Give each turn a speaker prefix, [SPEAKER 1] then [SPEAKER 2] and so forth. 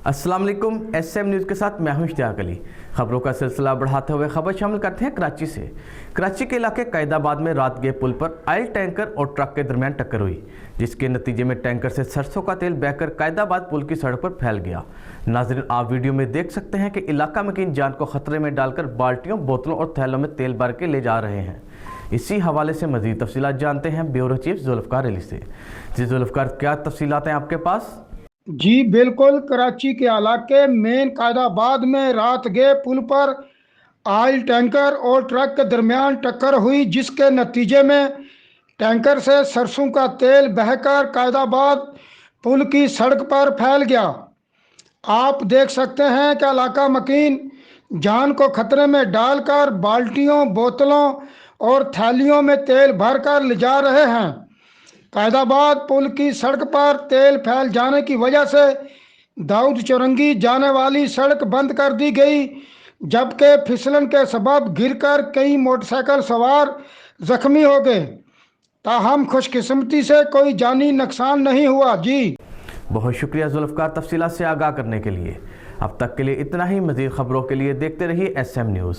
[SPEAKER 1] अस्सलाम वालेकुम। SM news के साथ मैं हूं इश्तियाक अली। खबरों का सिलसिला बढ़ाते हुए खबर शामिल करते हैं कराची से। कराची के इलाके कैदाबाद में रात गए पुल पर ऑयल टैंकर और ट्रक के दरमियान टक्कर हुई, जिसके नतीजे में टैंकर से सरसों का तेल बहकर कैदाबाद पुल की सड़क पर फैल गया। नाज़रीन, आप वीडियो में देख सकते हैं कि इलाका मकीन जान को खतरे में डालकर बाल्टियों, बोतलों और थैलों में तेल भर के ले जा रहे हैं। इसी हवाले से मज़ीद तफसीलात जानते हैं ब्यूरो चीफ जुल्फ़कार अली से। जी जुल्फ़कार, क्या तफसीलात हैं आपके पास?
[SPEAKER 2] जी बिल्कुल, कराची के इलाके मेन कैदाबाद में रात गए पुल पर ऑयल टैंकर और ट्रक के दरमियान टक्कर हुई, जिसके नतीजे में टैंकर से सरसों का तेल बहकर कैदाबाद पुल की सड़क पर फैल गया। आप देख सकते हैं कि इलाका मकीन जान को खतरे में डालकर बाल्टियों, बोतलों और थैलियों में तेल भरकर ले जा रहे हैं। कैदाबाद पुल की सड़क पर तेल फैल जाने की वजह से दाऊद चौरंगी जाने वाली सड़क बंद कर दी गई, जबकि फिसलन के सबब गिरकर कई मोटरसाइकिल सवार जख्मी हो गए। ताहम खुशकिस्मती से कोई जानी नुकसान नहीं हुआ। जी
[SPEAKER 1] बहुत शुक्रिया जुल्फ़कार तफसीलात से आगाह करने के लिए। अब तक के लिए इतना ही। मज़ीद खबरों के लिए देखते रहिए SM न्यूज़।